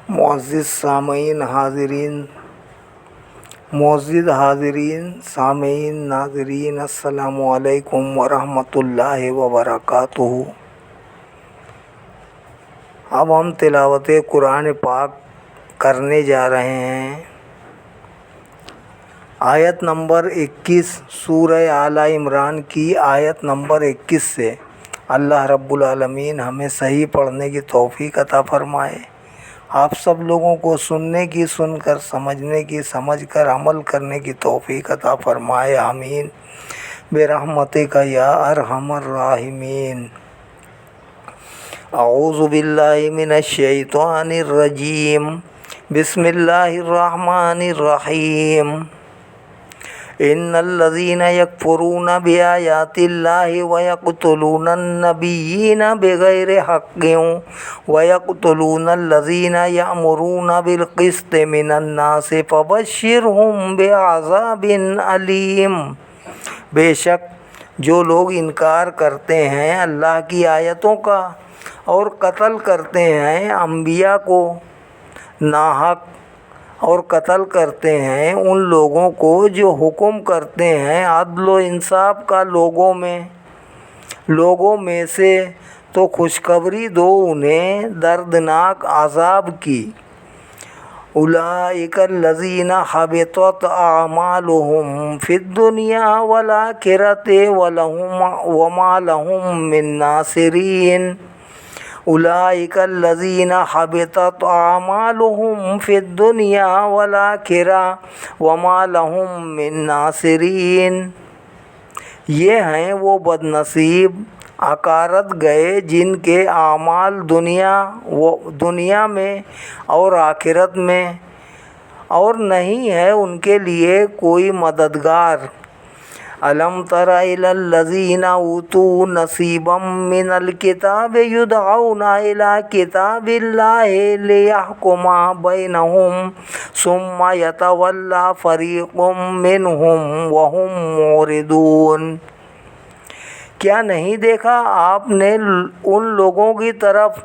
معزز حاضرین سامعین ناظرین السلام علیکم ورحمۃ اللہ وبرکاتہ۔ اب ہم تلاوت قرآن پاک کرنے جا رہے ہیں۔ آیت نمبر 21 سورہ آل عمران کی آیت نمبر 21 سے۔ اللہ رب العالمین ہمیں صحیح پڑھنے کی توفیق عطا فرمائے، آپ سب لوگوں کو سننے کی سن کر، سمجھنے کی سمجھ کر، عمل کرنے کی توفیق عطا فرمائے، آمین برحمتک یا ارحم الراحمین۔ اعوذ باللہ من الشیطان الرجیم، بسم اللہ الرحمن الرحیم۔ ان الذین یکفرون بآیات اللہ ویقتلون النبیین بغیر حق ویقتلون الذین یأمرون بالقسط من الناس فبشرہم بعذاب علیم۔ بے شک جو لوگ انکار کرتے ہیں اللہ کی آیتوں کا اور قتل کرتے ہیں انبیاء کو ناحق، اور قتل کرتے ہیں ان لوگوں کو جو حکم کرتے ہیں عدل و انصاف کا لوگوں میں سے، تو خوشخبری دو انہیں دردناک عذاب کی۔ اولئک الذین حبطت اعمالهم فی الدنیا والآخرۃ وما لهم من ناصرین۔ اولئک الذین حبطت اعمالهم فی الدنیا والآخرۃ وما لهم من ناصرین۔ یہ ہیں وہ بد نصیب عقارت گئے جن کے اعمال دنیا میں اور آخرت میں، اور نہیں ہے ان کے لیے کوئی مددگار۔ الم تر الی الذین اوتوا نصیبا من الکتاب یدعون الی کتاب اللہ لیحکم بینہم ثم یتولی فریق منہم وہم معرضون۔ کیا نہیں دیکھا آپ نے ان لوگوں کی طرف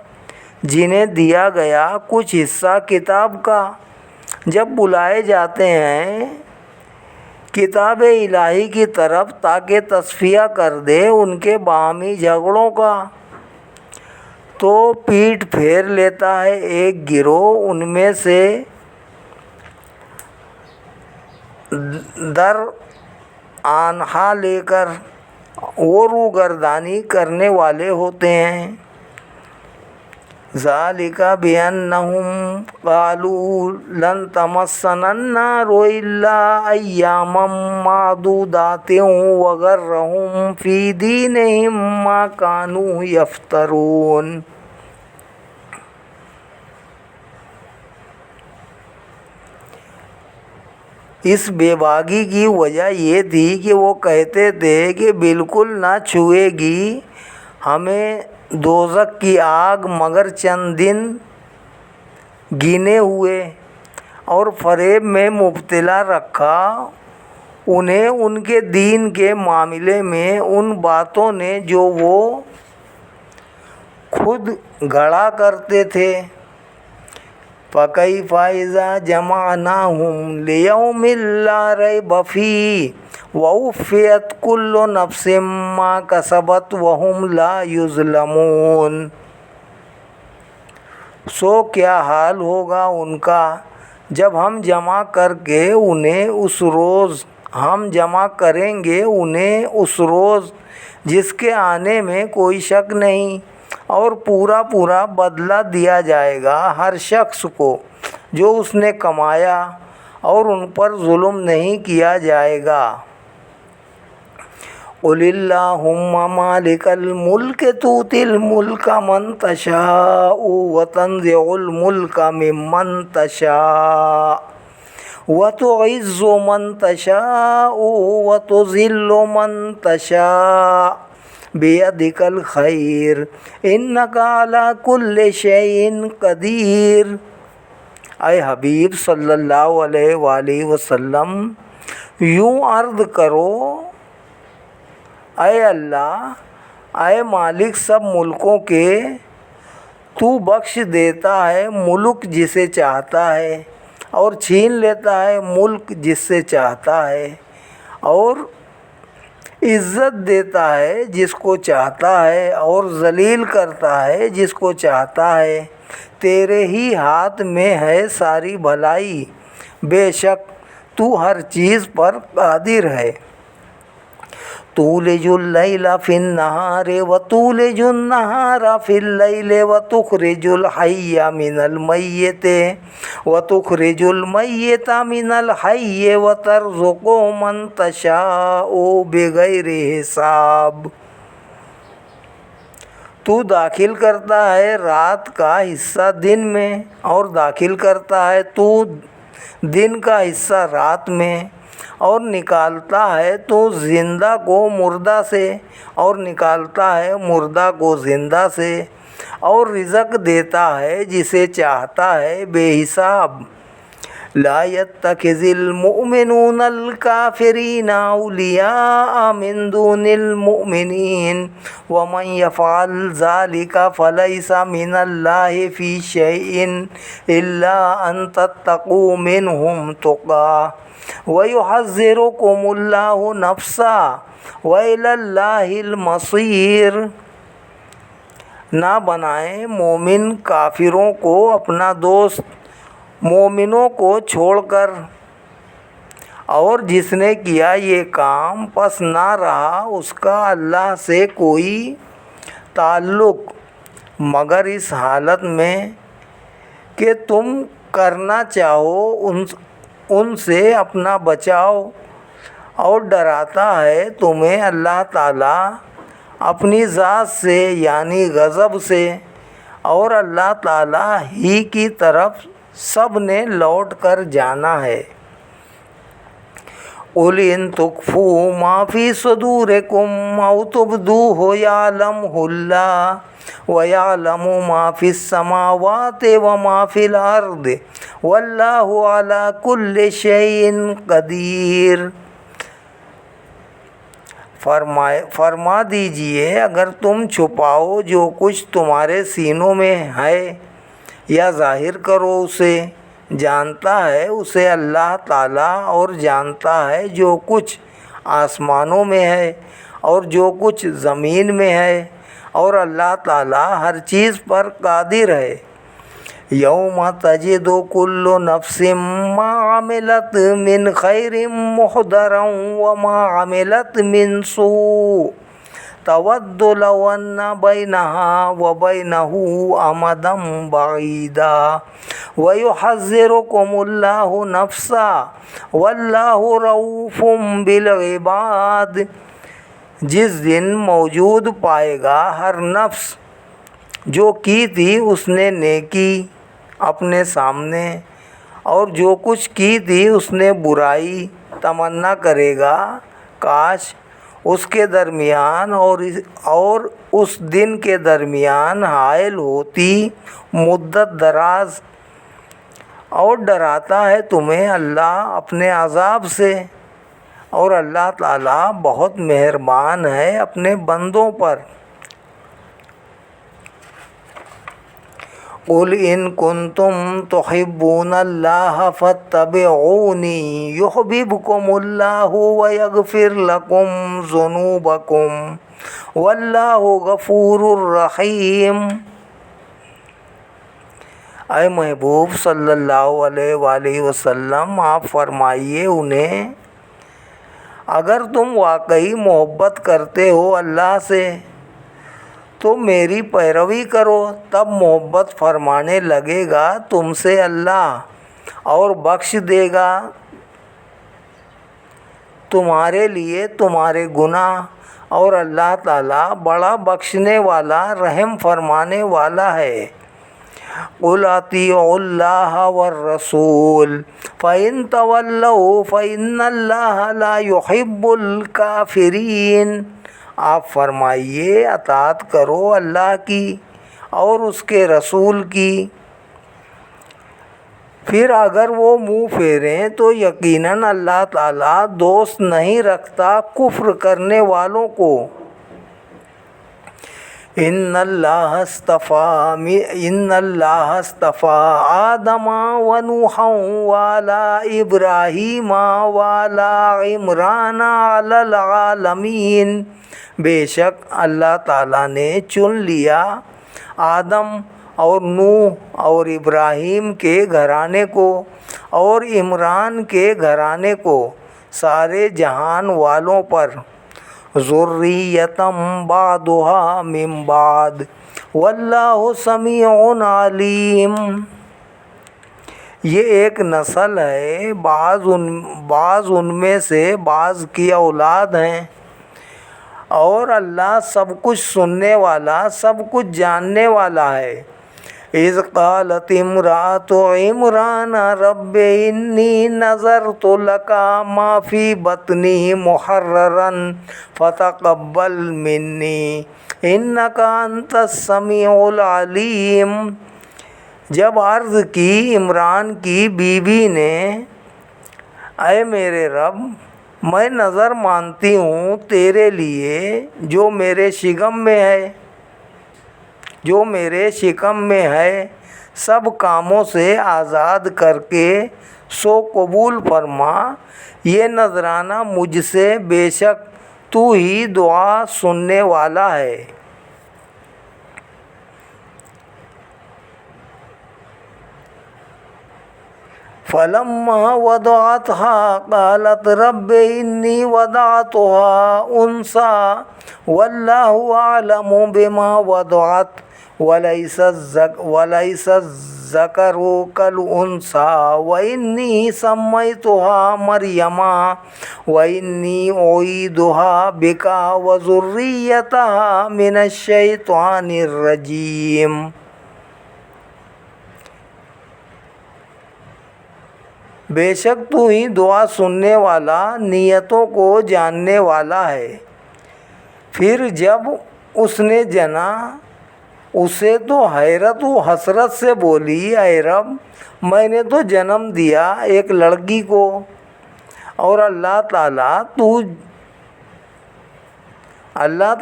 جنہیں دیا گیا کچھ حصہ کتاب کا، جب بلائے جاتے ہیں کتاب الہی کی طرف تاکہ تصفیہ کر دے ان کے باہمی جھگڑوں کا، تو پیٹھ پھیر لیتا ہے ایک گروہ ان میں سے در آنہا لے کر، وہ روگردانی کرنے والے ہوتے ہیں۔ ذالک بأنہم قالوا لن تمسنا النار الا ایاما معدودات وغرہم فی دینہم ما کانوا یفترون۔ اس بے باکی کی وجہ یہ تھی کہ وہ کہتے تھے کہ بالکل نہ چھوئے گی ہمیں دوزخ کی آگ مگر چند دن گنے ہوئے، اور فریب میں مبتلا رکھا انہیں ان کے دین کے معاملے میں ان باتوں نے جو وہ خود گھڑا کرتے تھے۔ فَكَيْفَ إِذَا جَمَعْنَاهُمْ لِيَوْمٍ لَا رَيْبَ فِيهِ وَوُفِّيَتْ كُلُّ نَفْسٍ مَا كَسَبَتْ وَهُمْ لَا يُظْلَمُونَ۔ سو کیا حال ہوگا ان کا جب ہم جمع کریں گے انہیں اس روز جس کے آنے میں کوئی شک نہیں، اور پورا بدلہ دیا جائے گا ہر شخص کو جو اس نے کمایا، اور ان پر ظلم نہیں کیا جائے گا۔ قل اللہم مالک الملک تؤتی الملک من تشاء وتنزع الملک ممن تشاء وتعز من تشاء وتذل من تشاء بیدک الخیر انک علی کل شیء قدیر۔ اے حبیب صلی اللہ علیہ وآلہ وسلم یوں عرض کرو، اے اللہ، اے مالک سب ملکوں کے، تو بخش دیتا ہے ملک جسے چاہتا ہے اور چھین لیتا ہے ملک جس سے چاہتا ہے، اور عزت دیتا ہے جس کو چاہتا ہے اور ذلیل کرتا ہے جس کو چاہتا ہے۔ تیرے ہی ہاتھ میں ہے ساری بھلائی، بے شک تو ہر چیز پر قادر ہے۔ تولج اللیل فی النہار وتولج النہار فی اللیل وتخرج الحی من المیت وتخرج المیت من الحی وترزق من تشاء بغیر حساب۔ تو داخل کرتا ہے رات کا حصہ دن میں اور داخل کرتا ہے تو دن کا حصہ رات میں، اور نکالتا ہے تو زندہ کو مردہ سے اور نکالتا ہے مردہ کو زندہ سے، اور رزق دیتا ہے جسے چاہتا ہے بے حساب۔ لا يتخذ المؤمنون الكافرين أولياء من دون المؤمنين ومن يفعل ذلك فليس من الله في شيء إلا أن تتقوا منهم تقاه ويحذركم الله نفسه وإلى الله المصير۔ نہ بنائیں مومن کافروں کو اپنا دوست مومنوں کو چھوڑ کر، اور جس نے کیا یہ کام پس نہ رہا اس کا اللہ سے کوئی تعلق مگر اس حالت میں کہ تم کرنا چاہو ان سے اپنا بچاؤ، اور ڈراتا ہے تمہیں اللہ تعالیٰ اپنی ذات سے یعنی غضب سے، اور اللہ تعالیٰ ہی کی طرف سب نے لوٹ کر جانا ہے۔ قُلْ إِن تُخْفُوا مَا فِي صُدُورِكُمْ أَوْ تُبْدُوهُ يَعْلَمْهُ اللَّهُ وَيَعْلَمُ مَا فِي السَّمَاوَاتِ وَمَا فِي الْأَرْضِ وَاللَّهُ عَلَى كُلِّ شَيْءٍ قَدِيرٌ۔ فرما دیجئے اگر تم چھپاؤ جو کچھ تمہارے سینوں میں ہے یا ظاہر کرو اسے، جانتا ہے اسے اللہ تعالیٰ، اور جانتا ہے جو کچھ آسمانوں میں ہے اور جو کچھ زمین میں ہے، اور اللہ تعالیٰ ہر چیز پر قادر ہے۔ یوم تجد کل نفس ما عملت من خیر محضرا وما عملت من سوء تود لو ان بینها وبینه امدا بعیدا ویحذرکم اللہ نفسا واللہ رؤوف بالعباد۔ جس دن موجود پائے گا ہر نفس جو کی تھی اس نے نیکی اپنے سامنے، اور جو کچھ کی تھی اس نے برائی، تمنا کرے گا کاش اس کے درمیان اور اس دن کے درمیان حائل ہوتی مدت دراز۔ اور ڈراتا ہے تمہیں اللہ اپنے عذاب سے، اور اللہ تعالیٰ بہت مہربان ہے اپنے بندوں پر۔ قُلْ إِن كُنتُمْ تُحِبُّونَ اللَّهَ فَاتَّبِعُونِي يُحْبِبْكُمُ اللَّهُ وَيَغْفِرْ لَكُمْ ذُنُوبَكُمْ وَاللَّهُ غَفُورٌ رَحِيمٌ۔ اے محبوب صلی اللہ علیہ وآلہ وسلم، آپ فرمائیے انہیں اگر تم واقعی محبت کرتے ہو اللہ سے تو میری پیروی کرو، تب محبت فرمانے لگے گا تم سے اللہ، اور بخش دے گا تمہارے لیے تمہارے گناہ، اور اللہ تعالیٰ بڑا بخشنے والا رحم فرمانے والا ہے۔ قُلْ اطیعوا اللہ والرسول فإن تولوا فإن اللہ لا يحب الکافرین۔ آپ فرمائیے اطاعت کرو اللہ کی اور اس کے رسول کی، پھر اگر وہ منہ پھیریں تو یقیناً اللہ تعالیٰ دوست نہیں رکھتا کفر کرنے والوں کو۔ ان اللہ اصطفیٰ آدم و نوحا والا ابراہیم والا عمران علی العالمین، بے شک اللہ تعالیٰ نے چن لیا آدم اور نوح اور ابراہیم کے گھرانے کو اور عمران کے گھرانے کو سارے جہان والوں پر، ذریۃم بعضھا من بعض واللہ سمیع علیم۔ یہ ایک نسل ہے، بعض ان میں سے بعض کی اولاد ہیں، اور اللہ سب کچھ سننے والا، سب کچھ جاننے والا ہے۔ اذ قالت امرأۃ عمران رب انی نذرت لک ما فی بطنی محررا فتقبل منی انک انت السمیع العلیم۔ جب عرض کی عمران کی بیوی نے، اے میرے رب، میں نظر مانتی ہوں تیرے لیے جو میرے شکم میں ہے سب کاموں سے آزاد کر کے، سو قبول فرما یہ نذرانہ مجھ سے، بے شک تو ہی دعا سننے والا ہے۔ فلما وضعتها قالت رب انی وضعتها انثى واللہ اعلم بما وضعت وليس الذکر کالانثى وانی سمیتها مریم وانی اعیدها بک وذریتها من الشیطان الرجیم۔ بے شک تو ہی دعا سننے والا، نیتوں کو جاننے والا ہے۔ پھر جب اس نے جنا اسے تو حیرت و حسرت سے بولی، اے رب، میں نے تو جنم دیا ایک لڑکی کو، اور اللہ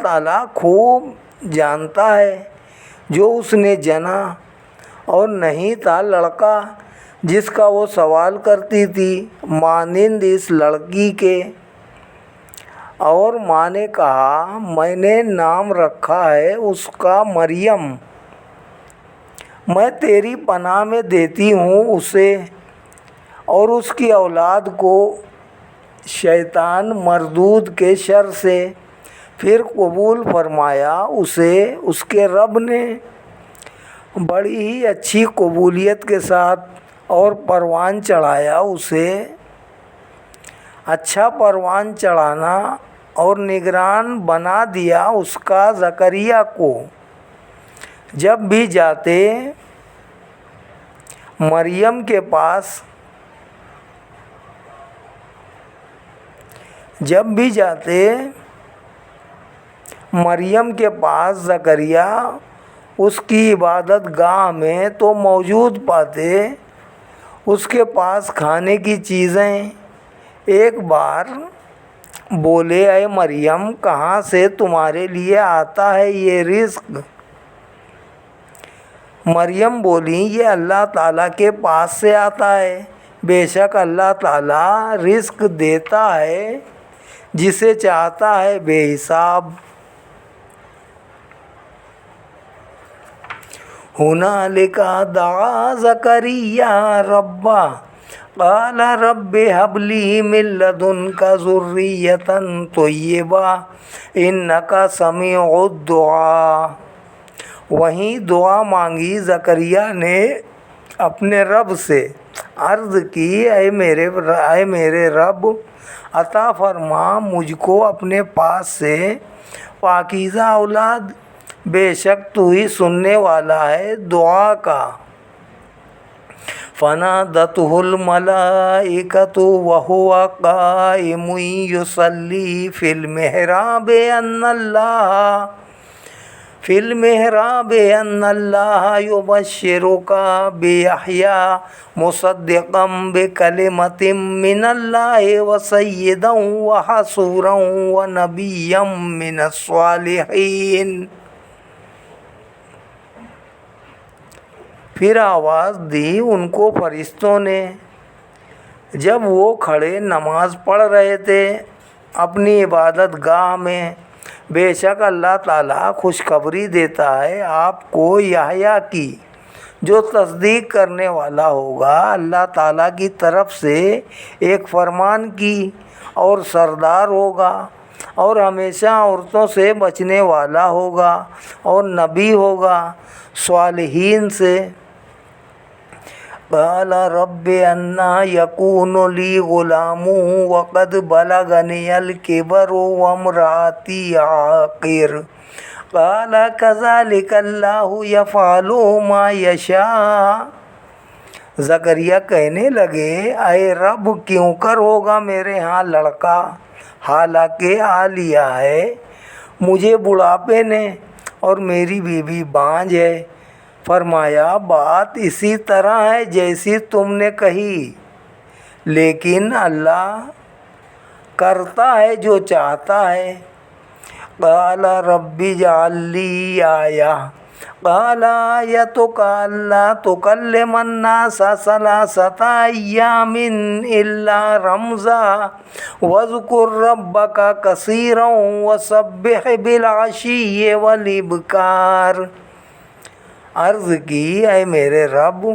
تعالیٰ خوب جانتا ہے جو اس نے جنا، اور نہیں تھا لڑکا جس کا وہ سوال کرتی تھی مانند اس لڑکی کے۔ اور ماں نے کہا میں نے نام رکھا ہے اس کا مریم، میں تیری پناہ میں دیتی ہوں اسے اور اس کی اولاد کو شیطان مردود کے شر سے۔ پھر قبول فرمایا اسے اس کے رب نے بڑی ہی اچھی قبولیت کے ساتھ، اور پروان چڑھایا اسے، اچھا پروان چڑھانا، اور نگران بنا دیا اس کا زکریا کو۔ جب بھی جاتے مریم کے پاس زکریا اس کی عبادت گاہ میں تو موجود پاتے اس کے پاس کھانے کی چیزیں۔ ایک بار بولے اے مریم، کہاں سے تمہارے لیے آتا ہے یہ رزق؟ مریم بولی یہ اللہ تعالیٰ کے پاس سے آتا ہے، بے شک اللہ تعالیٰ رزق دیتا ہے جسے چاہتا ہے بے حساب۔ ہنالک دعا زکریا ربہ قال رب هب لی من لدنک ذریۃ طیبہ انک سمیع الدعاء۔ وہیں دعا مانگی زکریا نے اپنے رب سے، عرض کی اے میرے رب، عطا فرما مجھ کو اپنے پاس سے پاکیزہ اولاد، بے شک تو ہی سننے والا ہے دعا کا۔ فنادته الملائکۃ وهو قائم یصلی فی المحراب ان اللہ یبشرک بیحییٰ مصدقا بکلمۃ من اللہ وسیدا وحصورا ونبیا من الصالحین۔ پھر آواز دی ان کو فرشتوں نے جب وہ کھڑے نماز پڑھ رہے تھے اپنی عبادت گاہ میں، بے شک اللہ تعالیٰ خوشخبری دیتا ہے آپ کو یحییٰ کی، جو تصدیق کرنے والا ہوگا اللہ تعالیٰ کی طرف سے ایک فرمان کی، اور سردار ہوگا، اور ہمیشہ عورتوں سے بچنے والا ہوگا، اور نبی ہوگا صالحین سے۔ قال رب انا یکون لی غلام وقد بلغنی الکبر وامرأتی عاقر قال کذلک اللہ یفعل ما یشاء۔ زکریا کہنے لگے اے رب کیوں کر ہوگا میرے ہاں لڑکا، حالانکہ آ لیا ہے مجھے بڑھاپے نے اور میری بیوی بانجھ ہے۔ فرمایا بات اسی طرح ہے جیسی تم نے کہی، لیکن اللہ کرتا ہے جو چاہتا ہے۔ قال رب اجعل لی آیہ قال آیتک الا تکلم الناس ثلاثة ایام الا رمزا واذکر ربک کثیرا وسبح بالعشی والابکار۔ عرض کی اے میرے رب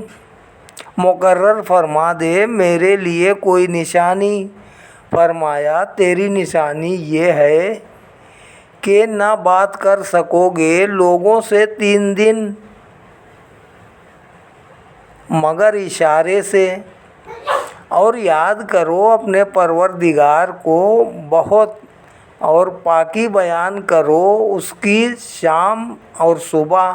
مقرر فرما دے میرے لیے کوئی نشانی۔ فرمایا تیری نشانی یہ ہے کہ نہ بات کر سکو گے لوگوں سے 3 دن مگر اشارے سے، اور یاد کرو اپنے پروردگار کو بہت، اور پاکی بیان کرو اس کی شام اور صبح۔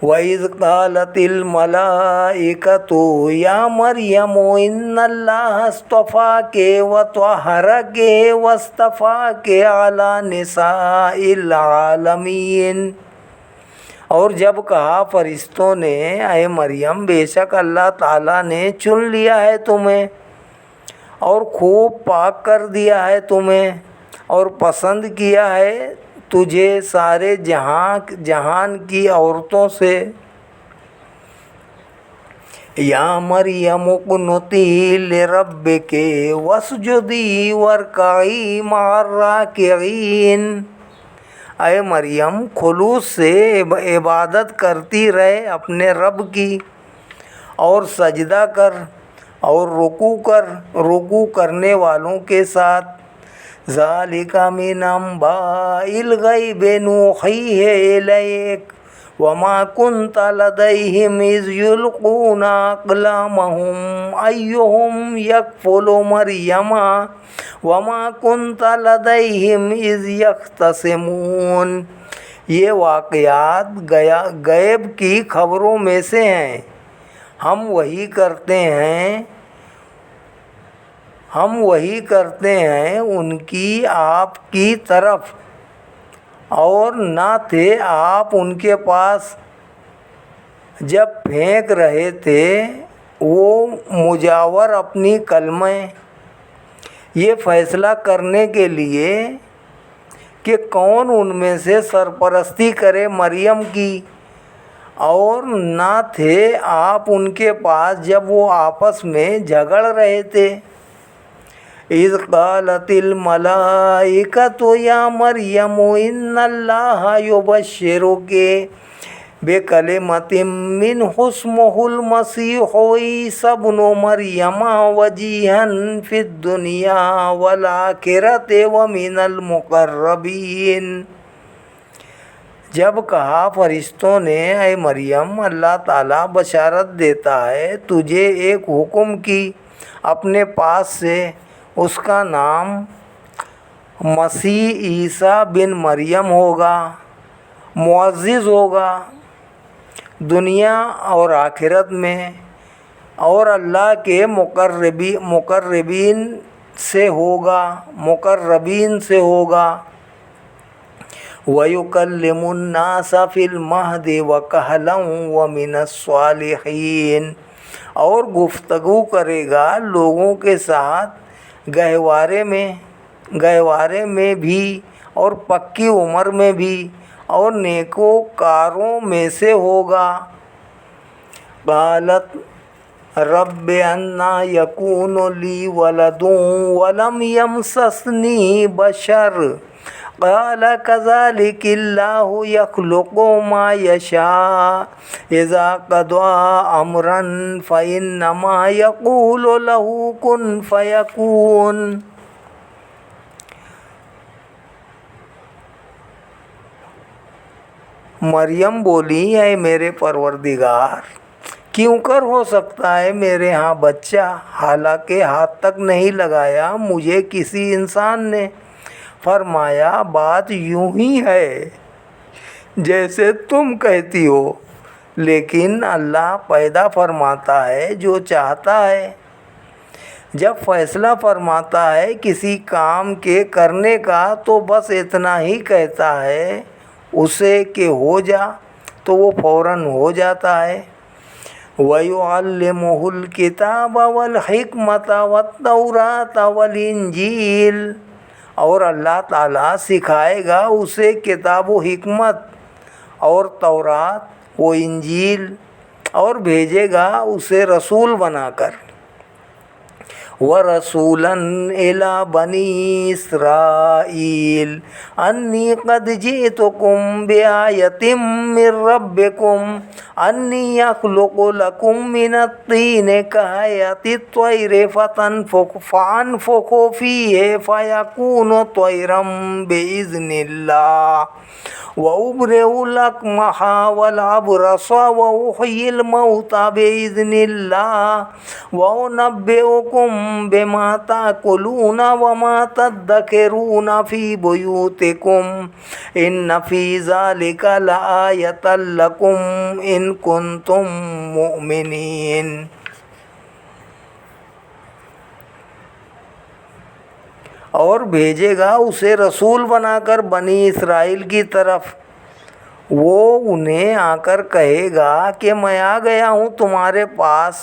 وَإِذْ قَالَتِ الْمَلَائِكَةُ يَا مَرْيَمُ إِنَّ اللَّهَ اصْطَفَاكِ وَطَهَّرَكِ وَاصْطَفَاكِ عَلَى نِسَاءِ الْعَالَمِينَ۔ اور جب کہا فرشتوں نے اے مریم بے شک اللہ تعالیٰ نے چن لیا ہے تمہیں اور خوب پاک کر دیا ہے تمہیں، اور پسند کیا ہے تجھے سارے جہان کی عورتوں سے۔ یا مریم اقنتی لربک واسجدی وارکعی مع الراکعین۔ اے مریم خلوص سے عبادت کرتی رہے اپنے رب کی، اور سجدہ کر اور رکوع کرنے والوں کے ساتھ۔ ذالک من انباء الغیب نوحیہ الیک وما کنت لدیہم اذ یلقون اقلامہم ایہم یکفل مریم وما کنت لدیہم اذ یختصمون۔ یہ واقعات غیب کی خبروں میں سے ہیں، ہم وحی کرتے ہیں ان کی آپ کی طرف، اور نہ تھے آپ ان کے پاس جب پھینک رہے تھے وہ مجاور اپنی کلمیں، یہ فیصلہ کرنے کے لیے کہ کون ان میں سے سرپرستی کرے مریم کی، اور نہ تھے آپ ان کے پاس جب وہ آپس میں جھگڑ رہے تھے۔ اذ قالت الملائکۃ یا مریم ان اللہ یبشرک بکلمۃ منہ اسمہ المسیح عیسی ابن مریم وجیہا فی الدنیا والآخرۃ ومن المقربین۔ جب کہا فرشتوں نے اے مریم اللہ تعالیٰ بشارت دیتا ہے تجھے ایک حکم کی اپنے پاس سے، اس کا نام مسیح عیسیٰ بن مریم ہوگا، معزز ہوگا دنیا اور آخرت میں، اور اللہ کے مقربین سے ہوگا۔ وَيُكَلِّمُ النَّاسَ فِي الْمَهْدِ وَكَهْلًا وَمِنَ الصَّالِحِينَ، اور گفتگو کرے گا لوگوں کے ساتھ گہوارے میں بھی اور پکی عمر میں بھی، اور نیکوکاروں میں سے ہوگا۔ قالت رب انا یکون لی ولد ولم یمسسنی بشر قال کذلک اللہ یخلق ما یشاء اذا قضى امرا فانما یقول له کن فیکون۔ مریم بولی اے میرے پروردگار، کیوں کر ہو سکتا ہے میرے ہاں بچہ، حالانکہ ہاتھ تک نہیں لگایا مجھے کسی انسان نے۔ فرمایا بات یوں ہی ہے جیسے تم کہتی ہو، لیکن اللہ پیدا فرماتا ہے جو چاہتا ہے۔ جب فیصلہ فرماتا ہے کسی کام کے کرنے کا تو بس اتنا ہی کہتا ہے اسے کہ ہو جا، تو وہ فوراً ہو جاتا ہے۔ وَيُعَلِّمُهُ الْكِتَابَ وَالْحِكْمَةَ وَالتَّوْرَاةَ وَالْإِنْجِيلَ، اور اللہ تعالیٰ سکھائے گا اسے کتاب و حکمت اور تورات و انجیل، اور بھیجے گا اسے رسول بنا کر۔ وَرَسُولًا إِلَىٰ بَنِي إِسْرَائِيلَ أَنِّي قَدْ جِئْتُكُم بِآيَةٍ مِّن رَّبِّكُمْ أَنِّي أَخْلُقُ لَكُم مِّنَ الطِّينِ كَهَيْئَةِ الطَّيْرِ فَأَنفُخُ فِيهِ فَيَكُونُ طَيْرًا بِإِذْنِ اللَّهِ وَأُبْرِئُ الْأَكْمَحَ وَالْأَبْرَصَ وَأُحْيِي الْمَوْتَىٰ بِإِذْنِ اللَّهِ وَأُنَبِّئُكُم بِمَا تَأْكُلُونَ وَمَا تَدَّخِرُونَ فِي بُيُوتِكُمْ إِنَّ فِي ذَلِكَ لَآيَةً لَّكُمْ إِن كُنتُم مُّؤْمِنِينَ۔ اور بھیجے گا اسے رسول بنا کر بنی اسرائیل کی طرف، وہ انہیں آ کر کہے گا کہ میں آ گیا ہوں تمہارے پاس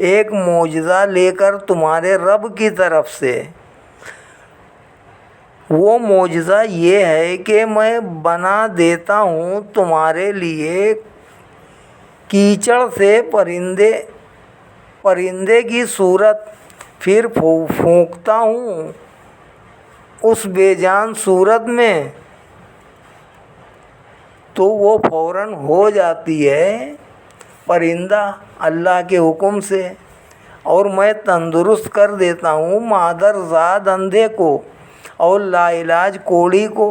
ایک معجزہ لے کر تمہارے رب کی طرف سے۔ وہ معجزہ یہ ہے کہ میں بنا دیتا ہوں تمہارے لیے کیچڑ سے پرندے کی صورت، پھر پھونکتا ہوں اس بے جان صورت میں تو وہ فوراً ہو جاتی ہے پرندہ اللہ کے حکم سے۔ اور میں تندرست کر دیتا ہوں مادر زاد اندھے کو اور لا علاج کوڑی کو،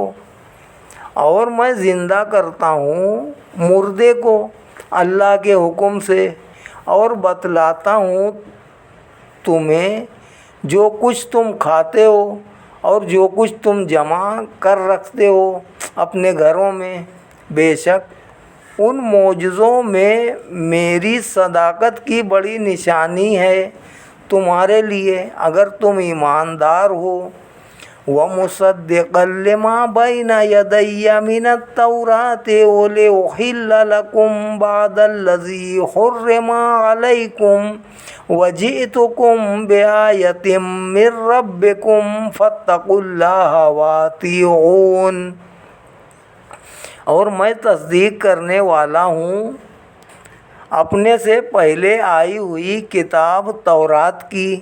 اور میں زندہ کرتا ہوں مردے کو اللہ کے حکم سے، اور بتلاتا ہوں تمہیں جو کچھ تم کھاتے ہو اور جو کچھ تم جمع کر رکھتے ہو اپنے گھروں میں۔ بے شک ان معجزوں میں میری صداقت کی بڑی نشانی ہے تمہارے لیے اگر تم ایماندار ہو۔ وَمُصَدِّقًا لِّمَا بَيْنَ يَدَيَّ مِنَ التَّوْرَاةِ وَلِأُحِلَّ لَكُم بَعْضَ الَّذِي حُرِّمَ عَلَيْكُمْ وَجِئْتُكُم بِآيَةٍ مِّن رَّبِّكُمْ فَاتَّقُوا اللَّهَ وَأَطِيعُونِ۔ اور میں تصدیق کرنے والا ہوں اپنے سے پہلے آئی ہوئی کتاب تورات کی،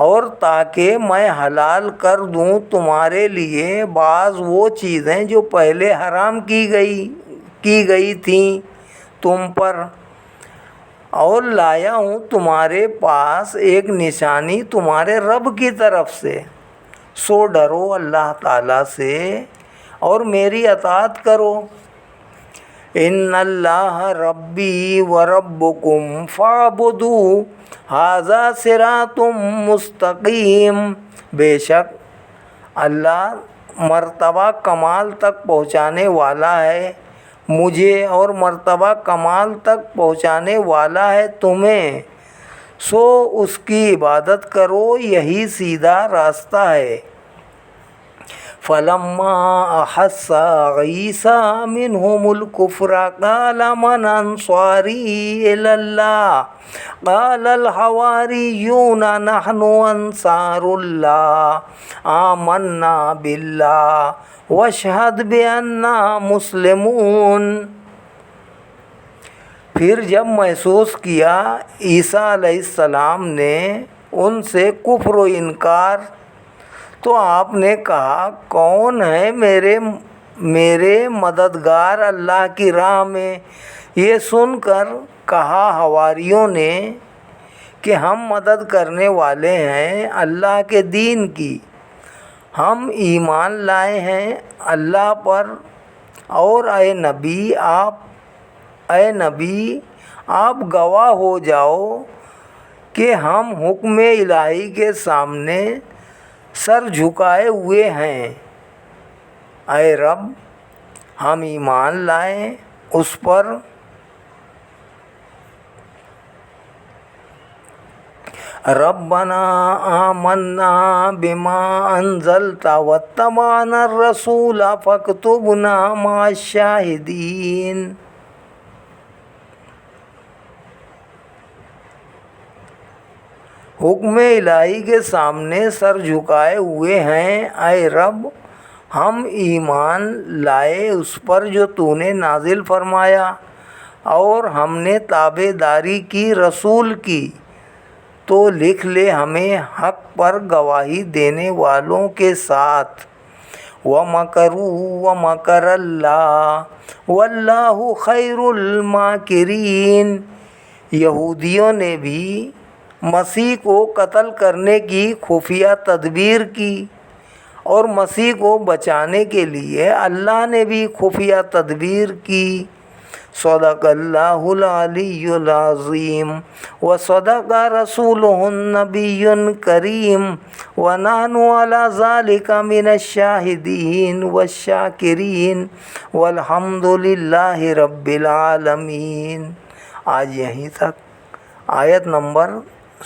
اور تاکہ میں حلال کر دوں تمہارے لیے بعض وہ چیزیں جو پہلے حرام کی گئی تھیں تم پر، اور لایا ہوں تمہارے پاس ایک نشانی تمہارے رب کی طرف سے، سو ڈرو اللہ تعالیٰ سے اور میری اطاعت کرو۔ ان اللہ ربی وربکم فاعبدوہ ھذا صراط مستقیم۔ بے شک اللہ مرتبہ کمال تک پہنچانے والا ہے مجھے اور مرتبہ کمال تک پہنچانے والا ہے تمہیں، سو اس کی عبادت کرو، یہی سیدھا راستہ ہے۔ فلما احس عیسی منهم الکفر قال من انصاری الی اللہ قال الحواریون نحن انصار اللہ آمنا باللہ واشہد بأننا مسلمون۔ پھر جب محسوس کیا عیسیٰ علیہ السلام نے ان سے کفر و انکار تو آپ نے کہا کون ہے میرے مددگار اللہ کی راہ میں؟ یہ سن کر کہا حواریوں نے کہ ہم مدد کرنے والے ہیں اللہ کے دین کی، ہم ایمان لائے ہیں اللہ پر، اور اے نبی آپ گواہ ہو جاؤ کہ ہم حکم الہی کے سامنے سر جھکائے ہوئے ہیں۔ اے رب ہم ایمان لائے اس پر ربنا آمنا بما انزلت واتبعنا الرسول فاکتبنا مع الشاہدین۔ حکم الہی کے سامنے سر جھکائے ہوئے ہیں۔ اے رب ہم ایمان لائے اس پر جو تو نے نازل فرمایا، اور ہم نے تابع داری کی رسول کی، تو لکھ لے ہمیں حق پر گواہی دینے والوں کے ساتھ۔ وَمَكَرُوا وَمَكَرَ اللَّهُ وَاللَّهُ خَيْرُ الْمَاكِرِينَ۔ یہودیوں نے بھی مسیح کو قتل کرنے کی خفیہ تدبیر کی، اور مسیح کو بچانے کے لیے اللہ نے بھی خفیہ تدبیر کی۔ صدق اللہ العلی العظیم وصدق رسولہ النبی الکریم ونحن علی ذلک من الشاہدین والشاکرین والحمد للہ رب العالمین۔ آج یہیں تک آیت نمبر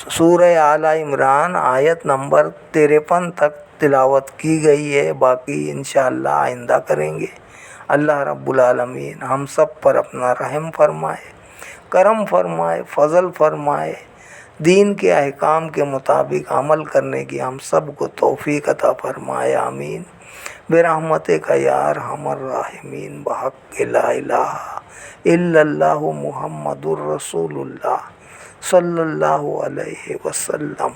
سورہ آل عمران آیت نمبر 53 تک تلاوت کی گئی ہے، باقی انشاءاللہ آئندہ کریں گے۔ اللہ رب العالمین ہم سب پر اپنا رحم فرمائے، کرم فرمائے، فضل فرمائے، دین کے احکام کے مطابق عمل کرنے کی ہم سب کو توفیق عطا فرمائے، آمین برحمتک یا ارحم الراحمین بحق لا الہ الا اللہ محمد الرسول اللہ صلی اللہ علیہ وسلم۔